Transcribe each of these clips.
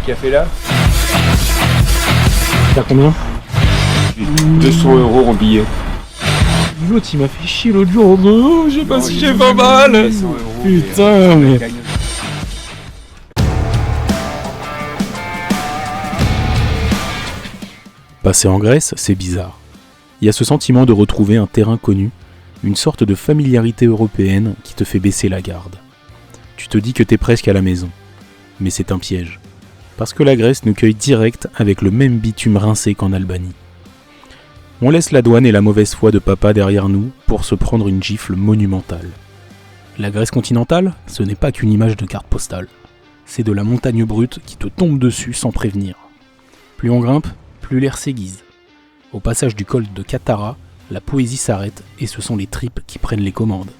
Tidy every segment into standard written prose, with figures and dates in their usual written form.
Café là. T'as combien? 200 € en billets. L'autre il m'a fait chier l'autre jour. Oh, j'ai pas si j'ai pas mal. Putain mais. Passer en Grèce, c'est bizarre. Il y a ce sentiment de retrouver un terrain connu, une sorte de familiarité européenne qui te fait baisser la garde. Tu te dis que t'es presque à la maison. Mais c'est un piège. Parce que la Grèce nous cueille direct avec le même bitume rincé qu'en Albanie. On laisse la douane et la mauvaise foi de papa derrière nous pour se prendre une gifle monumentale. La Grèce continentale, ce n'est pas qu'une image de carte postale. C'est de la montagne brute qui te tombe dessus sans prévenir. Plus on grimpe, plus l'air s'aiguise. Au passage du col de Katara, la poésie s'arrête et ce sont les tripes qui prennent les commandes.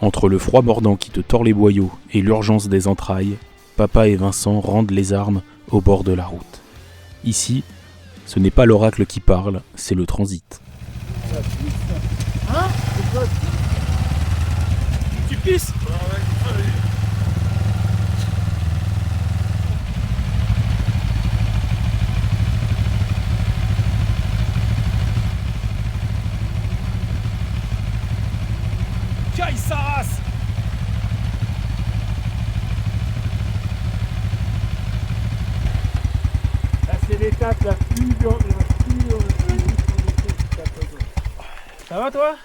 Entre le froid mordant qui te tord les boyaux et l'urgence des entrailles, papa et Vincent rendent les armes au bord de la route. Ici, ce n'est pas l'oracle qui parle, c'est le transit. Hein? Tu pisses? Tiens, il s'arrasse! C'est l'étape la plus dure. Ça va toi?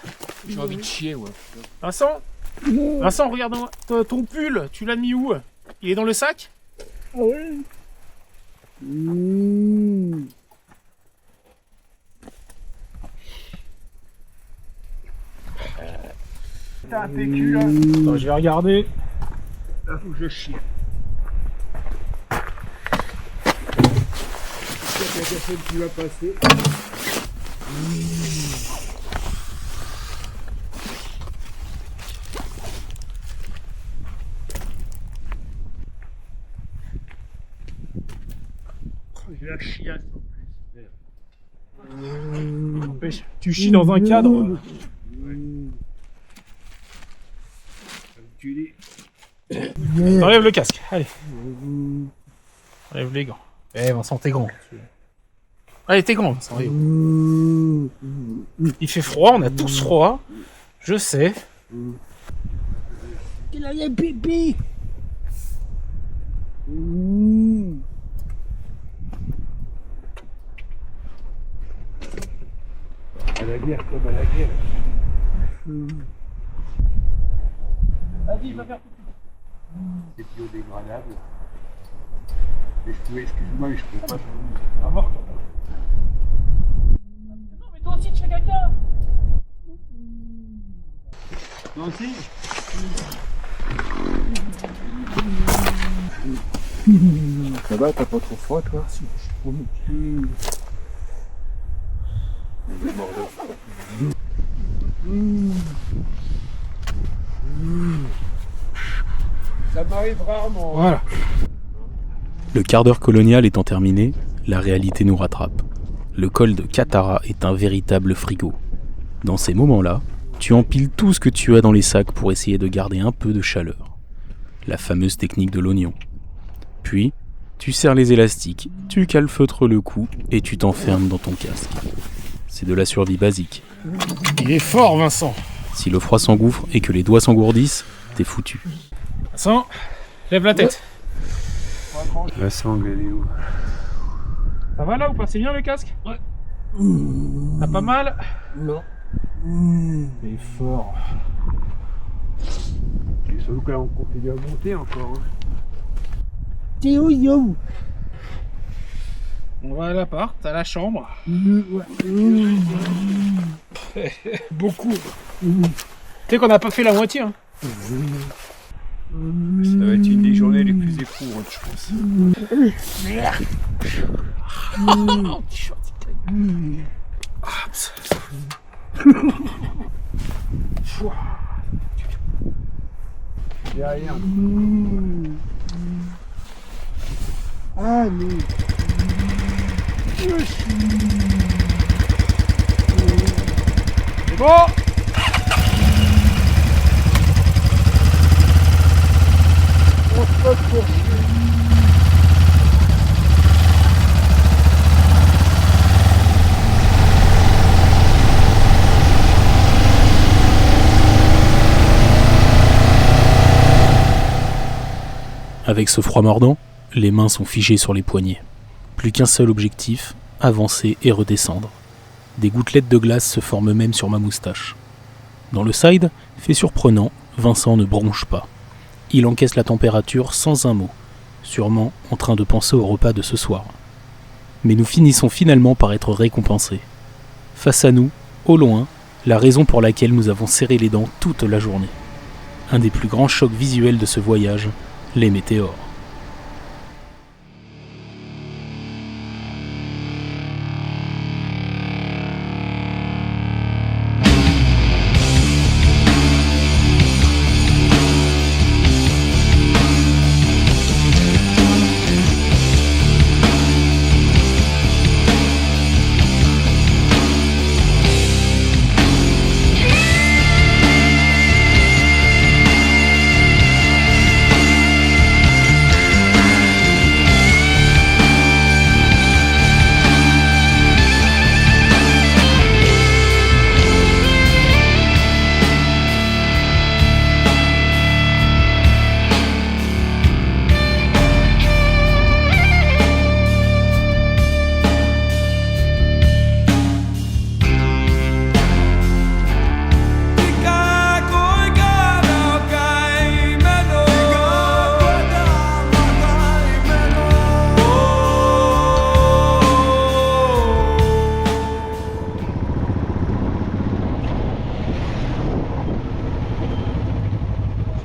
J'ai envie de chier, ouais. Vincent? Vincent, regarde-moi. Ton pull, tu l'as mis où? Il est dans le sac? Oui. T'as un PQ là? Attends, je vais regarder. Là, faut que je chie. Qui va passer. J'ai la chiasse en plus. Tu chies dans un cadre. Enlève le casque, allez. Enlève les gants. Eh Vincent, t'es grand. Allez, t'es grand Vincent. Il fait froid, on a tous froid. Je sais. Il a les pipi. À la guerre comme à la guerre. Vas-y, va faire tout. C'est biodégradable. Mais je pouvais, excuse-moi, mais je pouvais pas. À mort. Non, mais toi aussi, tu fais caca. Toi aussi? Ça va, t'as pas trop froid, toi? Ça m'arrive rarement. Voilà. Le quart d'heure colonial étant terminé, la réalité nous rattrape. Le col de Katara est un véritable frigo. Dans ces moments-là, tu empiles tout ce que tu as dans les sacs pour essayer de garder un peu de chaleur. La fameuse technique de l'oignon. Puis, tu serres les élastiques, tu calfeutres le cou et tu t'enfermes dans ton casque. C'est de la survie basique. Il est fort, Vincent. Si le froid s'engouffre et que les doigts s'engourdissent, t'es foutu. Vincent, lève la tête. La sangle, elle est où? Ça va là ou pas? C'est bien le casque? Ouais. T'as pas mal? Non. Il est fort. Et surtout que là, on continue à monter encore. Hein. T'es où, yo? On va à l'appart, à la chambre. Beaucoup. Tu sais qu'on n'a pas fait la moitié. Hein. Ça va être une des journées les plus éprouvantes, je pense. Derrière. Allez. C'est bon. Avec ce froid mordant, les mains sont figées sur les poignets. Plus qu'un seul objectif, avancer et redescendre. Des gouttelettes de glace se forment même sur ma moustache. Dans le side, fait surprenant, Vincent ne bronche pas. Il encaisse la température sans un mot, sûrement en train de penser au repas de ce soir. Mais nous finissons finalement par être récompensés. Face à nous, au loin, la raison pour laquelle nous avons serré les dents toute la journée. Un des plus grands chocs visuels de ce voyage, les météores.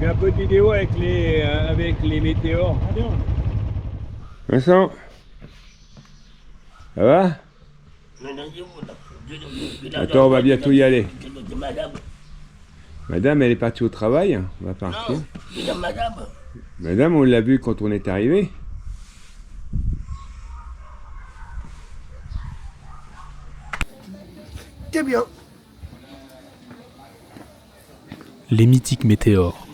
Je fais un peu de vidéo avec les météores. Vincent, ça va? Attends, on va bientôt y aller. Madame, elle est partie au travail. On va partir. Madame, on l'a vu quand on est arrivé. C'est bien. Les mythiques météores.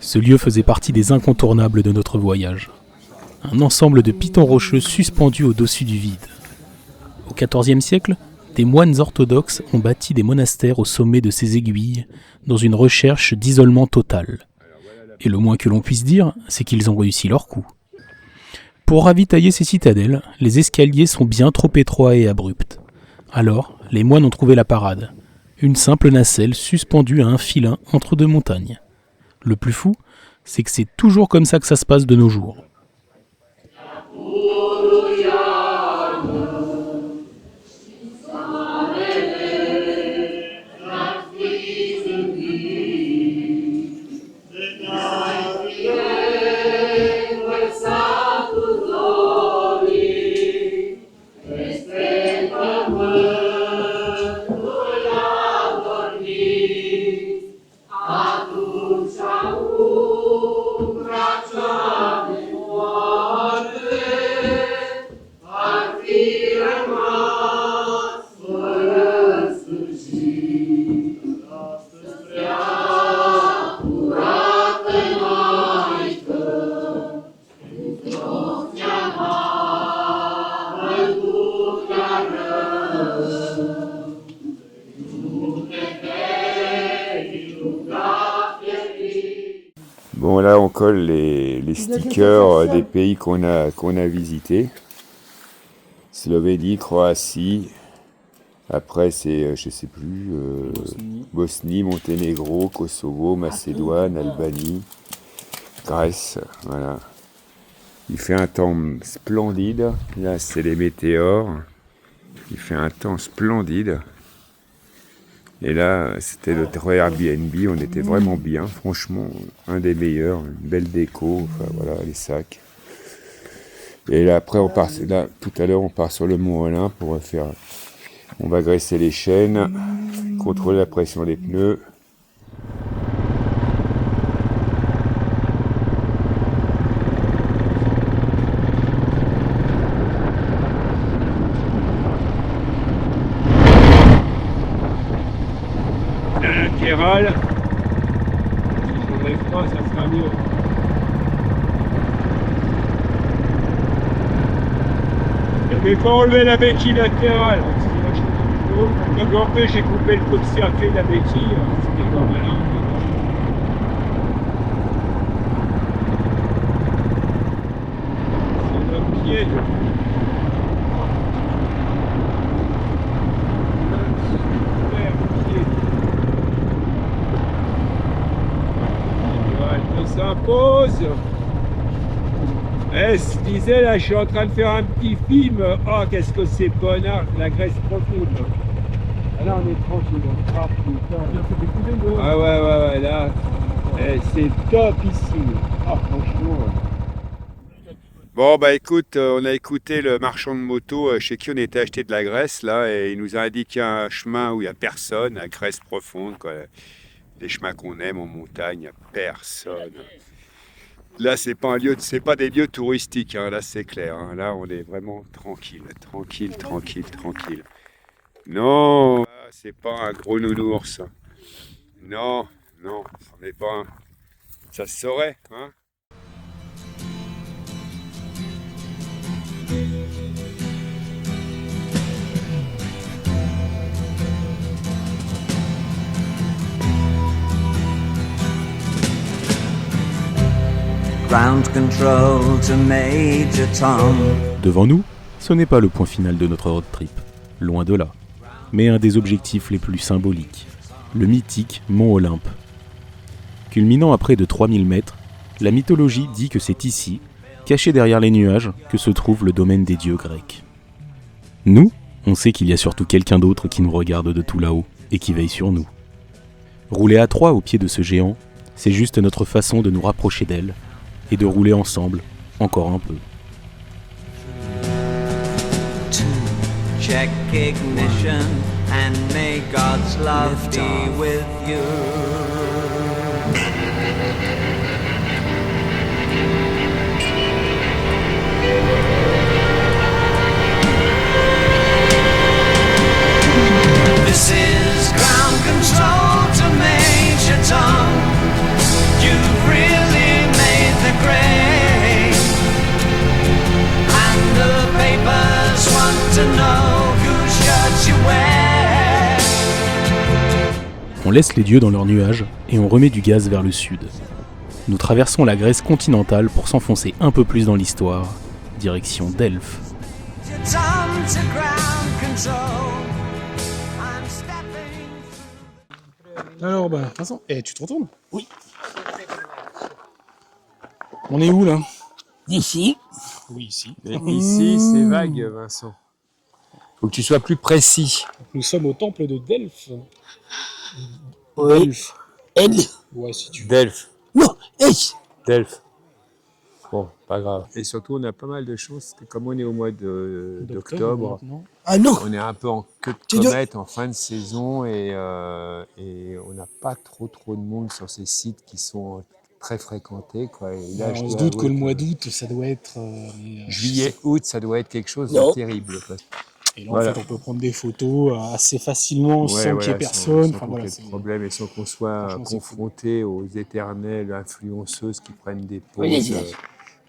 Ce lieu faisait partie des incontournables de notre voyage. Un ensemble de pitons rocheux suspendus au-dessus du vide. Au XIVe siècle, des moines orthodoxes ont bâti des monastères au sommet de ces aiguilles, dans une recherche d'isolement total. Et le moins que l'on puisse dire, c'est qu'ils ont réussi leur coup. Pour ravitailler ces citadelles, les escaliers sont bien trop étroits et abrupts. Alors, les moines ont trouvé la parade. Une simple nacelle suspendue à un filin entre deux montagnes. Le plus fou, c'est que c'est toujours comme ça que ça se passe de nos jours. Bon, là on colle les stickers des pays qu'on a visités. Slovénie, Croatie. Après c'est, je sais plus, Bosnie, Monténégro, Kosovo, Macédoine, Albanie, Grèce. Voilà. Il fait un temps splendide. Là c'est les météores. Il fait un temps splendide. Et là, c'était notre Airbnb, on était vraiment bien, franchement, un des meilleurs, une belle déco, enfin voilà, les sacs. Et là, après, là, tout à l'heure, on part sur le Mont Olympe pour faire, on va graisser les chaînes, contrôler la pression des pneus. La latérale, si je lève pas, ça sera mieux. J'avais pas enlevé la béquille latérale. Donc en fait, j'ai coupé le coup de circuit de la béquille. C'était pas malin. C'est notre pied. Elle s'impose. Eh, je disais là, je suis en train de faire un petit film. Oh, qu'est-ce que c'est bonnard, la Grèce profonde. Ah, là, on est tranquille. Ah, putain. Ah ouais, là, c'est top ici. Ah, franchement. Bon, bah écoute, on a écouté le marchand de moto chez qui on était acheté de la graisse, là, et il nous a indiqué un chemin où il n'y a personne, la Grèce profonde, quoi. Les chemins qu'on aime en montagne, il n'y a personne. Là, c'est pas des lieux touristiques, hein, là c'est clair. Hein. Là, on est vraiment tranquille. Non, c'est pas un gros nounours. Non, on n'est pas un... Ça se saurait, hein. Ground control to Major Tom. Devant nous, ce n'est pas le point final de notre road trip, loin de là, mais un des objectifs les plus symboliques, le mythique Mont Olympe. Culminant à près de 3000 mètres, la mythologie dit que c'est ici, caché derrière les nuages, que se trouve le domaine des dieux grecs. Nous, on sait qu'il y a surtout quelqu'un d'autre qui nous regarde de tout là-haut et qui veille sur nous. Rouler à trois au pied de ce géant, c'est juste notre façon de nous rapprocher d'elle et de rouler ensemble encore un peu. Check ignition and may God's love be with you. This is ground control to Major Tom. You've really made the grade, and the papers want to know whose shirt you wear. On laisse les dieux dans leurs nuages et on remet du gaz vers le sud. Nous traversons la Grèce continentale pour s'enfoncer un peu plus dans l'histoire, direction Delphes. Tom to ground control. I'm stepping through. Alors, bah, Vincent, tu te retournes? Oui. On est où là? Ici. Oui, ici. Ici, c'est vague, Vincent. Faut que tu sois plus précis. Nous sommes au temple de Delphes. Oui. Delphes. Elle. Ouais, si tu veux. Delphes. Non, S. Delphes. Bon, pas grave. Et surtout, on a pas mal de chance, parce que comme on est au mois d'octobre, maintenant. Ah non. on est un peu en queue de Tu dois- comète en fin de saison et on n'a pas trop de monde sur ces sites qui sont très fréquentés, quoi. Et là, Alors, je on se dois doute que avouer le mois d'août, ça doit être... juillet, août, ça doit être quelque chose Non. de terrible. Quoi. Et là, Voilà. en fait, on peut prendre des photos assez facilement Ouais, sans qu'il y ait voilà, personne. sans Enfin, qu'on voilà, ait c'est... de problème et sans qu'on soit Franchement, c'est confronté aux éternelles influenceuses qui prennent des pauses Oui,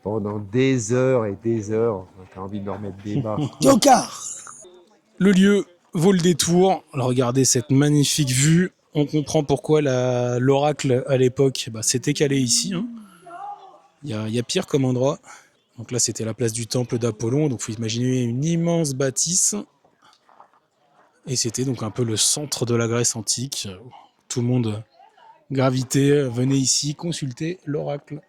pendant des heures et des heures. T'as envie de leur mettre des barres. Tocard. Le lieu vaut le détour. Alors, regardez cette magnifique vue. On comprend pourquoi l'oracle, à l'époque, s'était calé ici. Hein. Il y a pire comme endroit. Donc là, c'était la place du temple d'Apollon. Donc, il faut imaginer une immense bâtisse. Et c'était donc un peu le centre de la Grèce antique. Tout le monde gravitait, venait ici consulter l'oracle.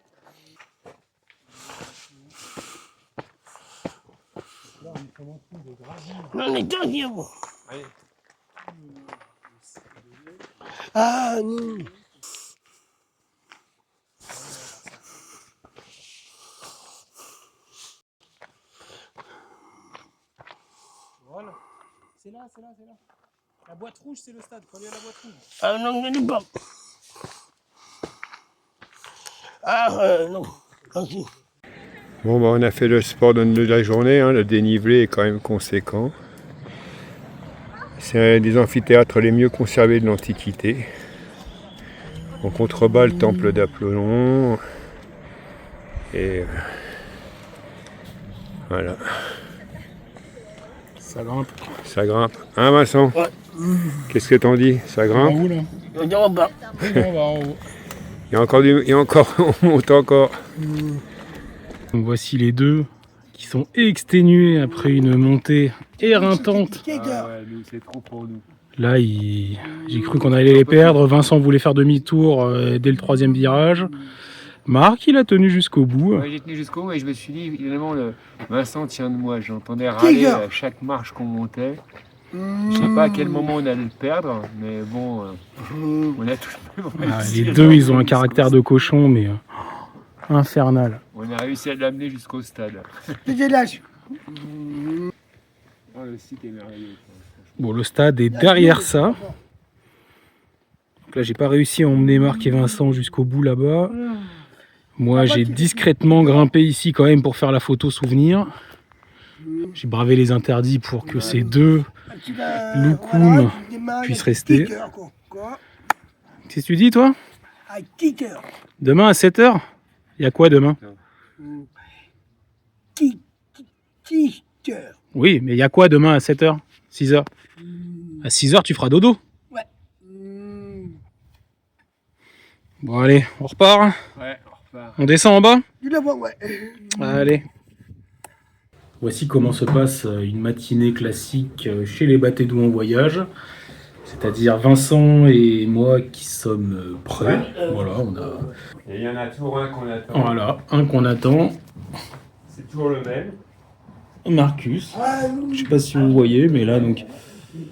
Non, mais attention. Ah non. Voilà. C'est là. La boîte rouge, c'est le stade. Faut aller à la boîte rouge. Ah non, je n'ai pas. Non. Merci. Bon, bah, on a fait le sport de la journée, hein. Le dénivelé est quand même conséquent. C'est un des amphithéâtres les mieux conservés de l'Antiquité. En contrebas, le temple d'Apollon. Et voilà. Ça grimpe. Ça grimpe. Hein, Vincent? Ouais. Qu'est-ce que t'en dis? Ça En grimpe? haut, là. Je ne dirai pas. On va en haut. Il y a encore, on monte encore. Donc voici les deux qui sont exténués après une montée éreintante. Ouais, nous, c'est trop pour nous. Là, j'ai cru qu'on allait les perdre. Vincent voulait faire demi-tour dès le 3e virage. Marc, il a tenu jusqu'au bout. Ouais, j'ai tenu jusqu'au bout et je me suis dit, évidemment, Vincent tient de moi. J'entendais râler à chaque marche qu'on montait. Je sais pas à quel moment on allait le perdre, mais bon, on a tout réussi. Les deux, ils ont un caractère de cochon, mais infernal. On a réussi à l'amener jusqu'au stade. C'était lâche. Oh, le site est merveilleux. Bon, le stade est derrière ça. Donc là, j'ai pas réussi à emmener Marc et Vincent jusqu'au bout là-bas. Moi, j'ai discrètement grimpé ici quand même pour faire la photo souvenir. J'ai bravé les interdits pour que ces deux loukoums puissent rester. Qu'est-ce que tu dis, toi? À kicker. Demain à 7h? Il y a quoi demain? Kicker. Oui, mais il y a quoi demain à 7h? 6h? À 6h, tu feras dodo. Ouais. Bon, allez, on repart. Ouais, on repart. On descend en bas? Tu la vois, ouais. Allez. Voici comment se passe une matinée classique chez les Batédous en voyage. C'est-à-dire Vincent et moi qui sommes prêts. Voilà, on a... Et il y en a toujours un qu'on attend. Voilà, un qu'on attend. C'est toujours le même. Marcus. Je sais pas si vous voyez, mais là, donc,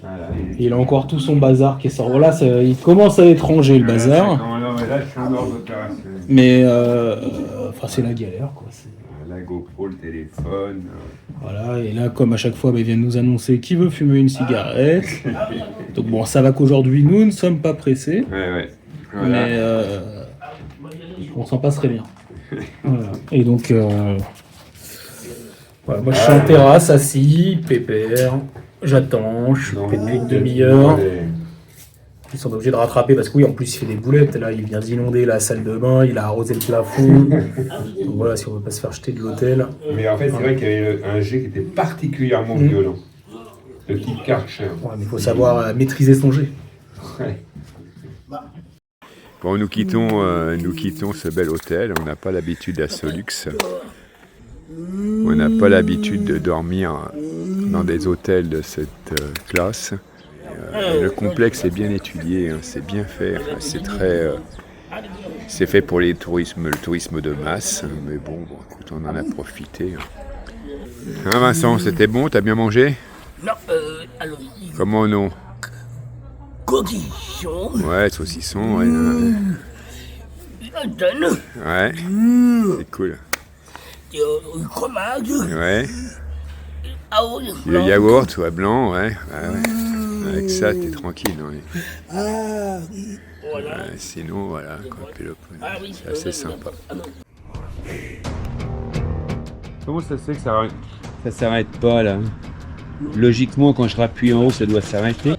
Voilà. il a encore tout son bazar qui est sorti. Voilà, il commence à être rangé, le bazar. Non, mais là, je suis en ordre opérationnel. Mais, enfin, c'est la galère, quoi. La GoPro, le téléphone. Voilà, et là, comme à chaque fois, ils viennent nous annoncer qui veut fumer une cigarette. Donc bon, ça va qu'aujourd'hui, nous ne sommes pas pressés, Ouais. Voilà. mais on s'en passerait bien. Voilà. Et donc, voilà, moi je suis en terrasse, assis, pépère, j'attends, je suis depuis une demi-heure. Ils sont obligés de rattraper parce que oui, en plus il fait des boulettes. Là, il vient d'inonder la salle de bain, il a arrosé le plafond. Donc voilà, si on veut pas se faire jeter de l'hôtel. Mais en fait, c'est vrai qu'il y avait un jet qui était particulièrement violent. Le type Karcher. Ouais, mais il faut savoir maîtriser son jet. Ouais. Bon, nous quittons ce bel hôtel. On n'a pas l'habitude à Solux. On n'a pas l'habitude de dormir dans des hôtels de cette classe. Le complexe est bien étudié, hein, c'est bien fait. Enfin, c'est fait pour le tourisme de masse. Mais bon, écoute, on en a profité. Hein, Vincent, c'était bon? T'as bien mangé? Non, alors, Comment non? coquillon, Ouais, saucisson, ouais. antenne, Ouais, c'est cool. fromage, Ouais, août, le yaourt, ouais, blanc, ouais. Avec ça, t'es tranquille. Ouais. Ah, oui. Voilà. Sinon, voilà, quoi, Péloponnèse, Ah oui, c'est assez sympa. Ah, Comment ça se fait que ça s'arrête pas là? Logiquement, quand je rappuie en haut, ça doit s'arrêter.